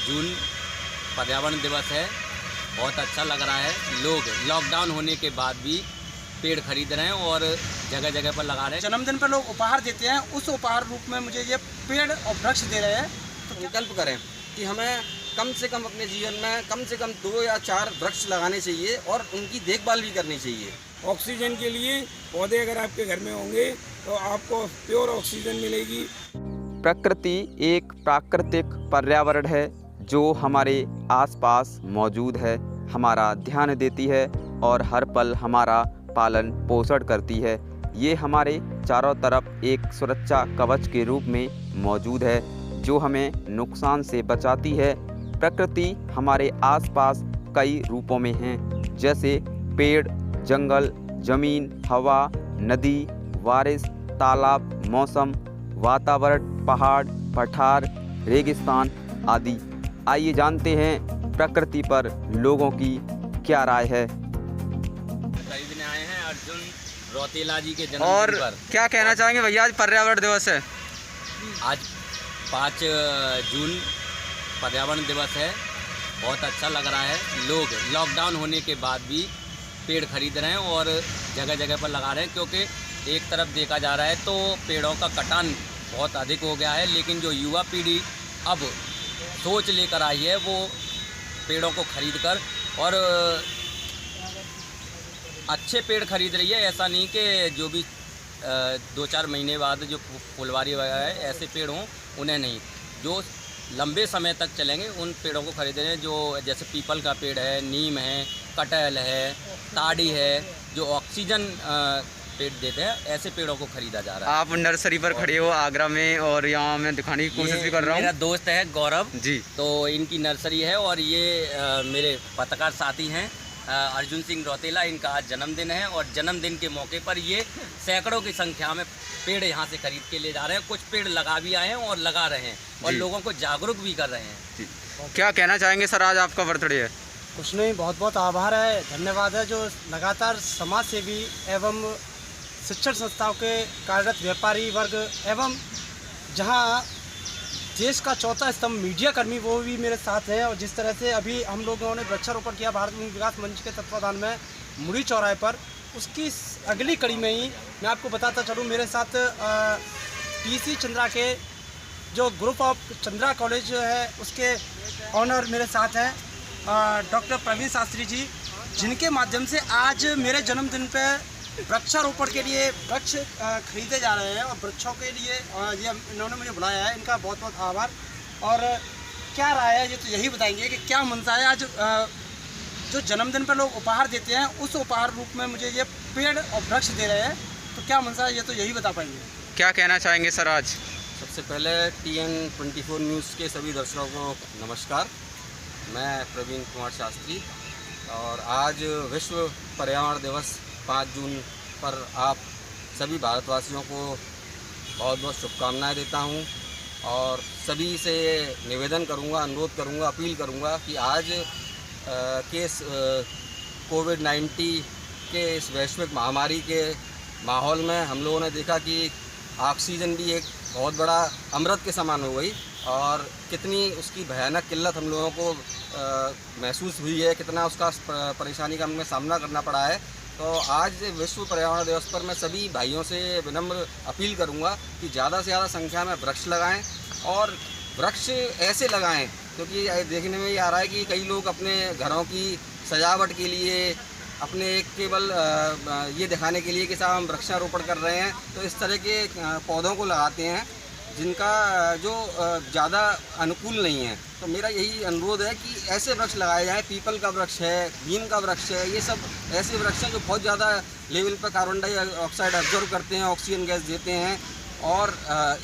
जून पर्यावरण दिवस है। बहुत अच्छा लग रहा है। लोग लॉकडाउन होने के बाद भी पेड़ खरीद रहे हैं और जगह जगह पर लगा रहे हैं। जन्मदिन पर लोग उपहार देते हैं, उस उपहार रूप में मुझे ये पेड़ और वृक्ष दे रहे हैं। तो संकल्प करें कि हमें कम से कम अपने जीवन में कम से कम 2 या 4 वृक्ष लगाने चाहिए और उनकी देखभाल भी करनी चाहिए। ऑक्सीजन के लिए पौधे अगर आपके घर में होंगे तो आपको प्योर ऑक्सीजन मिलेगी। प्रकृति एक प्राकृतिक पर्यावरण है जो हमारे आसपास मौजूद है, हमारा ध्यान देती है और हर पल हमारा पालन पोषण करती है। ये हमारे चारों तरफ एक सुरक्षा कवच के रूप में मौजूद है जो हमें नुकसान से बचाती है। प्रकृति हमारे आसपास कई रूपों में हैं, जैसे पेड़, जंगल, जमीन, हवा, नदी, बारिश, तालाब, मौसम, वातावरण, पहाड़, पठार, रेगिस्तान आदि। आइए जानते हैं प्रकृति पर लोगों की क्या राय है। खरीदने आए हैं अर्जुन रौतेला जी के जन्मदिन और पर। क्या कहना चाहेंगे भैया, आज पर्यावरण दिवस है। आज 5 जून पर्यावरण दिवस है। बहुत अच्छा लग रहा है। लोग लॉकडाउन होने के बाद भी पेड़ खरीद रहे हैं और जगह जगह पर लगा रहे हैं, क्योंकि एक तरफ देखा जा रहा है तो पेड़ों का कटान बहुत अधिक हो गया है, लेकिन जो युवा पीढ़ी अब सोच लेकर आई है वो पेड़ों को खरीद कर और अच्छे पेड़ खरीद रही है। ऐसा नहीं कि जो भी 2-4 महीने बाद जो फुलवारी वगैरह है ऐसे पेड़ हों, उन्हें नहीं। जो लंबे समय तक चलेंगे उन पेड़ों को खरीद रहे हैं, जो जैसे पीपल का पेड़ है, नीम है, कटहल है, ताड़ी है, जो ऑक्सीजन पेड़ देते हैं, ऐसे पेड़ों को खरीदा जा रहा है। आप नर्सरी पर खड़े हो आगरा में और यहाँ मैं दिखाने की कोशिश भी कर रहा हूँ। मेरा दोस्त है गौरव जी, तो इनकी नर्सरी है और ये मेरे पत्रकार साथी हैं अर्जुन सिंह रौतेला। इनका आज जन्मदिन है और जन्मदिन के मौके पर ये सैकड़ों की संख्या में पेड़ यहाँ से खरीद के ले जा रहे हैं। कुछ पेड़ लगा भी आए हैं और लगा रहे हैं और लोगों को जागरूक भी कर रहे हैं। जी। क्या कहना चाहेंगे सर, आज आपका बर्थडे है। कुछ नहीं, बहुत बहुत आभार है, धन्यवाद है जो लगातार समाज सेवी एवं शिक्षण संस्थाओं के कार्यरत व्यापारी वर्ग एवं जहां देश का चौथा स्तंभ मीडिया कर्मी वो भी मेरे साथ हैं। और जिस तरह से अभी हम लोगों ने वृक्षारोपण किया भारत विकास मंच के तत्वाधान में मुड़ी चौराहे पर, उसकी अगली कड़ी में ही मैं आपको बताता चलूँ, मेरे साथ टीसी चंद्रा के जो ग्रुप ऑफ चंद्रा कॉलेज है उसके ऑनर मेरे साथ हैं डॉक्टर प्रवीण शास्त्री जी, जिनके माध्यम से आज मेरे जन्मदिन पर वृक्षारोपण के लिए वृक्ष खरीदे जा रहे हैं और वृक्षों के लिए ये इन्होंने मुझे बुलाया है। इनका बहुत बहुत आभार। और क्या राय है ये तो यही बताएंगे कि क्या मनसा है। आज जो जन्मदिन पर लोग उपहार देते हैं, उस उपहार रूप में मुझे ये पेड़ और वृक्ष दे रहे हैं, तो क्या मनसा है ये तो यही बता पाएंगे। क्या कहना चाहेंगे सर आज। सबसे पहले TN24 न्यूज़ के सभी दर्शकों को नमस्कार। मैं प्रवीण कुमार शास्त्री और आज विश्व पर्यावरण दिवस 5 जून पर आप सभी भारतवासियों को बहुत बहुत शुभकामनाएं देता हूं और सभी से निवेदन करूंगा, अनुरोध करूंगा, अपील करूंगा कि आज के कोविड-19 के इस वैश्विक महामारी के माहौल में हम लोगों ने देखा कि ऑक्सीजन भी एक बहुत बड़ा अमृत के समान हो गई और कितनी उसकी भयानक किल्लत हम लोगों को महसूस हुई है, कितना उसका परेशानी का हमें सामना करना पड़ा है। तो आज विश्व पर्यावरण दिवस पर मैं सभी भाइयों से विनम्र अपील करूंगा कि ज़्यादा से ज़्यादा संख्या में वृक्ष लगाएं और वृक्ष ऐसे लगाएं, क्योंकि देखने में ये आ रहा है कि कई लोग अपने घरों की सजावट के लिए अपने एक केवल ये दिखाने के लिए कि साहब हम वृक्षारोपण कर रहे हैं, तो इस तरह के पौधों को लगाते हैं जिनका जो ज़्यादा अनुकूल नहीं है। तो मेरा यही अनुरोध है कि ऐसे वृक्ष लगाए जाएं। पीपल का वृक्ष है, नीम का वृक्ष है, ये सब ऐसे वृक्ष हैं जो बहुत ज़्यादा लेवल पर कार्बन डाइऑक्साइड ऑब्जर्व करते हैं, ऑक्सीजन गैस देते हैं। और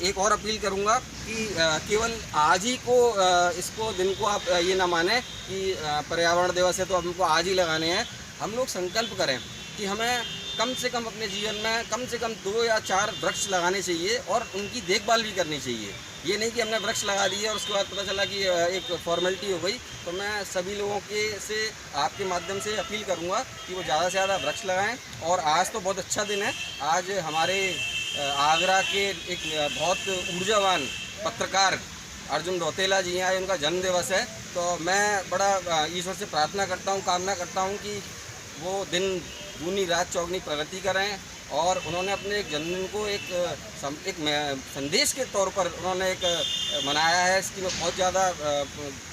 एक और अपील करूंगा कि केवल आज ही को इसको दिन को आप ये ना माने कि पर्यावरण दिवस है तो हमको आज ही लगाने हैं। हम लोग संकल्प करें कि हमें कम से कम अपने जीवन में कम से कम 2 या 4 वृक्ष लगाने चाहिए और उनकी देखभाल भी करनी चाहिए। ये नहीं कि हमने वृक्ष लगा दिए और उसके बाद पता चला कि एक फॉर्मेलिटी हो गई। तो मैं सभी लोगों के से आपके माध्यम से अपील करूंगा कि वो ज़्यादा से ज़्यादा वृक्ष लगाएं। और आज तो बहुत अच्छा दिन है। आज हमारे आगरा के एक बहुत ऊर्जावान पत्रकार अर्जुन रौतेला जी हैं, उनका जन्म दिवस है। तो मैं बड़ा ईश्वर से प्रार्थना करता हूँ, कामना करता हूँ कि वो दिन दूनी रात चौगनी प्रगति करें। और उन्होंने अपने एक जन्मदिन को एक संदेश के तौर पर उन्होंने एक मनाया है। इसकी मैं बहुत ज़्यादा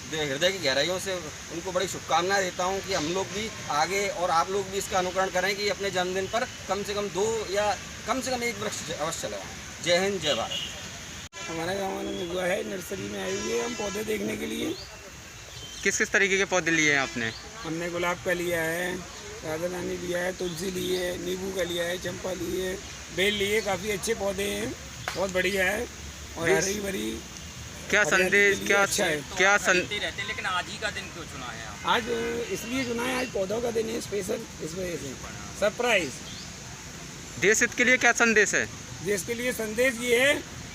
हृदय की गहराइयों से उनको बड़ी शुभकामनाएं देता हूं कि हम लोग भी आगे और आप लोग भी इसका अनुकरण करें कि अपने जन्मदिन पर कम से कम 2 या कम से कम 1 वृक्ष अवश्य लगाएं। जय हिंद, जय भारत। हमारे गाँव में हुआ है, नर्सरी में आए हुए हम पौधे देखने के लिए। किस किस तरीके के पौधे लिए हैं आपने? हमने गुलाब का लिया है, राधा रानी लिया है, तुलसी ली है, नींबू का लिया है, चंपा ली है, बेल लिए। काफ़ी अच्छे पौधे हैं, बहुत बढ़िया है और हरी भरी। क्या संदेश, क्या अच्छा है। क्या रहते हैं, लेकिन आज ही का दिन क्यों चुना है आप? आज इसलिए चुना है, आज पौधों का दिन है स्पेशल, इस वजह से सरप्राइज। देश हित के लिए क्या संदेश है? देश के लिए संदेश ये है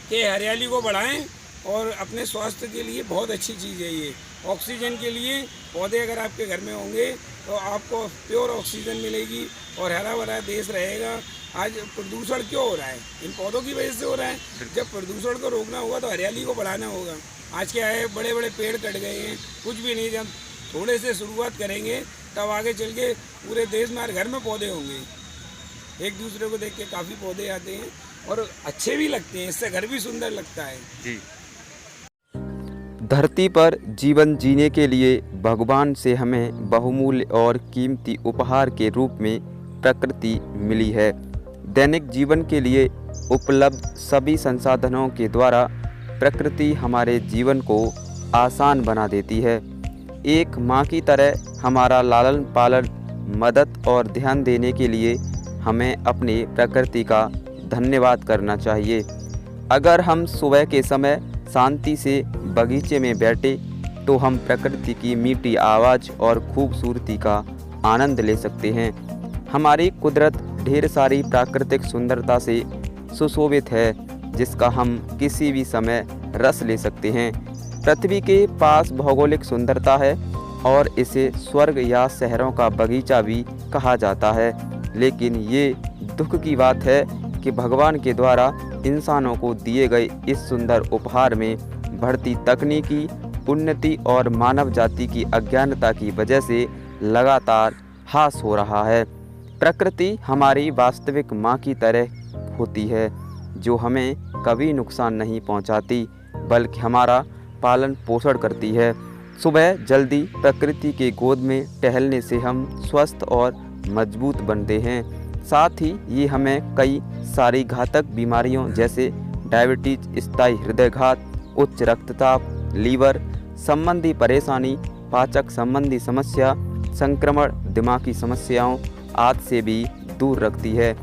कि हरियाली को बढ़ाएं और अपने स्वास्थ्य के लिए बहुत अच्छी चीज़ है ये। ऑक्सीजन के लिए पौधे अगर आपके घर में होंगे तो आपको प्योर ऑक्सीजन मिलेगी और हरा भरा देश रहेगा। आज प्रदूषण क्यों हो रहा है? इन पौधों की वजह से हो रहा है। जब प्रदूषण को रोकना होगा तो हरियाली को बढ़ाना होगा। आज क्या है, बड़े बड़े पेड़ कट गए हैं, कुछ भी नहीं। जब थोड़े से शुरुआत करेंगे तब आगे चल के पूरे देश में हर घर में पौधे होंगे। एक दूसरे को देख के काफ़ी पौधे आते हैं और अच्छे भी लगते हैं, इससे घर भी सुंदर लगता है जी। धरती पर जीवन जीने के लिए भगवान से हमें बहुमूल्य और कीमती उपहार के रूप में प्रकृति मिली है। दैनिक जीवन के लिए उपलब्ध सभी संसाधनों के द्वारा प्रकृति हमारे जीवन को आसान बना देती है। एक माँ की तरह हमारा लालन पालन, मदद और ध्यान देने के लिए हमें अपनी प्रकृति का धन्यवाद करना चाहिए। अगर हम सुबह के समय शांति से बगीचे में बैठे तो हम प्रकृति की मीठी आवाज़ और खूबसूरती का आनंद ले सकते हैं। हमारी कुदरत ढेर सारी प्राकृतिक सुंदरता से सुशोभित है जिसका हम किसी भी समय रस ले सकते हैं। पृथ्वी के पास भौगोलिक सुंदरता है और इसे स्वर्ग या शहरों का बगीचा भी कहा जाता है। लेकिन ये दुख की बात है कि भगवान के द्वारा इंसानों को दिए गए इस सुंदर उपहार में बढ़ती तकनीकी उन्नति और मानव जाति की अज्ञानता की वजह से लगातार ह्रास हो रहा है। प्रकृति हमारी वास्तविक माँ की तरह होती है जो हमें कभी नुकसान नहीं पहुँचाती बल्कि हमारा पालन पोषण करती है। सुबह जल्दी प्रकृति के गोद में टहलने से हम स्वस्थ और मजबूत बनते हैं। साथ ही ये हमें कई सारी घातक बीमारियों जैसे डायबिटीज, स्थायी हृदयघात, उच्च रक्तचाप, लीवर संबंधी परेशानी, पाचक संबंधी समस्या, संक्रमण, दिमागी समस्याओं आदि से भी दूर रखती है।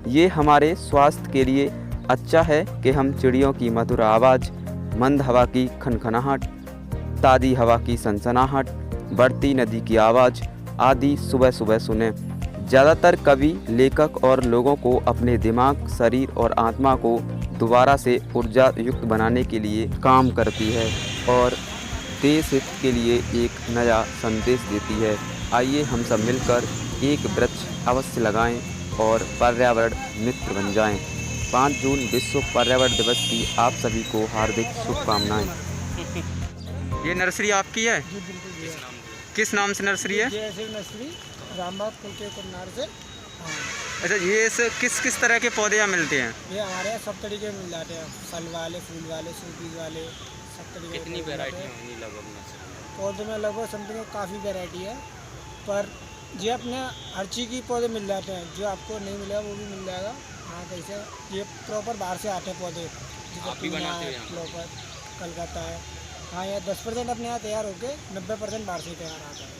ये हमारे स्वास्थ्य के लिए अच्छा है कि हम चिड़ियों की मधुर आवाज़, मंद हवा की खनखनाहट, ताज़ी हवा की सनसनाहट, बढ़ती नदी की आवाज़ आदि सुबह सुबह सुने। ज़्यादातर कवि, लेखक और लोगों को अपने दिमाग, शरीर और आत्मा को दोबारा से ऊर्जा युक्त बनाने के लिए काम करती है और देश हित के लिए एक नया संदेश देती है। आइए हम सब मिलकर एक वृक्ष अवश्य लगाएं और पर्यावरण मित्र बन जाएं। 5 जून विश्व पर्यावरण दिवस की आप सभी को हार्दिक शुभकामनाएं। ये नर्सरी आपकी है? किस नाम से नर्सरी है? नर्सरी रामबाग कुल के कुन्नार से। अच्छा, ये किस तरह के पौधे यहाँ मिलते हैं? ये हमारे यहाँ सब तरीके के मिल जाते हैं, फल वाले, फूल वाले, शोपीस वाले, सब तरीके। कितनी वैरायटी होंगी लगभग? पौधे में लगभग समथिंग काफ़ी वैरायटी है, पर ये अपने हर चीज़ की पौधे मिल जाते हैं। जो आपको नहीं मिलेगा वो भी मिल जाएगा। हाँ, कैसे ये प्रॉपर बाहर से आते हैं पौधे, आप भी बनाते हैं? प्रॉपर कलकत्ता है। हाँ, यहाँ 10% अपने यहाँ तैयार होके 90% बाहर से तैयार आता है।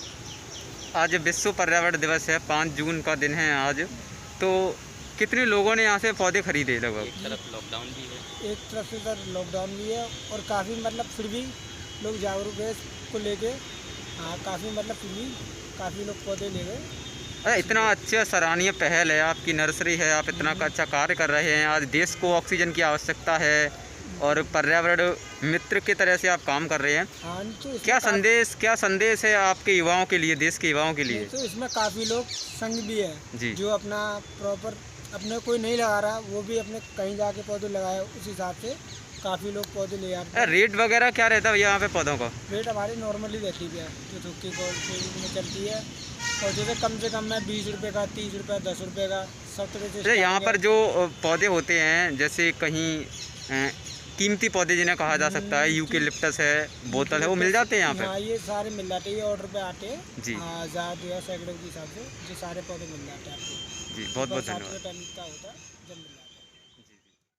आज विश्व पर्यावरण दिवस है, 5 जून का दिन है आज, तो कितने लोगों ने यहाँ से पौधे खरीदे लगभग? एक तरफ लॉकडाउन भी है, एक तरफ से सर लॉकडाउन भी है और काफ़ी मतलब फिर भी लोग जागरूक है इसको लेके। हाँ, काफ़ी मतलब फिर भी काफ़ी लोग पौधे ले गए। अरे इतना अच्छा सराहनीय पहल है, आपकी नर्सरी है, आप इतना अच्छा कार्य कर रहे हैं। आज देश को ऑक्सीजन की आवश्यकता है और पर्यावरण मित्र की तरह से आप काम कर रहे हैं। हाँ, तो क्या संदेश है आपके युवाओं के लिए, देश के युवाओं के लिए? तो इसमें काफ़ी लोग संग भी है जी, जो अपना प्रॉपर अपने कोई नहीं लगा रहा वो भी अपने कहीं जाके पौधे लगाए उस हिसाब से काफ़ी लोग पौधे ले आते हैं। रेट वगैरह क्या रहता है भैया यहाँ पे पौधों का? रेट हमारी नॉर्मली रहती है जो थुक्की क्वालिटी में चलती है, और जैसे कम से कम में 20 रुपये का, 30 रुपये, 10 रुपये का, सब तरह से। अच्छा, यहाँ पर जो पौधे होते हैं जैसे कहीं कीमती पौधे जिन्हें कहा जा सकता है, यूकेलिप्टस है, बोतल है, वो मिल जाते हैं यहाँ पे? हाँ, ये सारे मिल जाते हैं, ये ऑर्डर पे आते हैं जी। ज़्यादा सैकड़ों के हिसाब से ये सारे पौधे मिल जाते हैं आपको जी, बहुत बहुत धन्यवाद। का होता है जब मिल जाता है।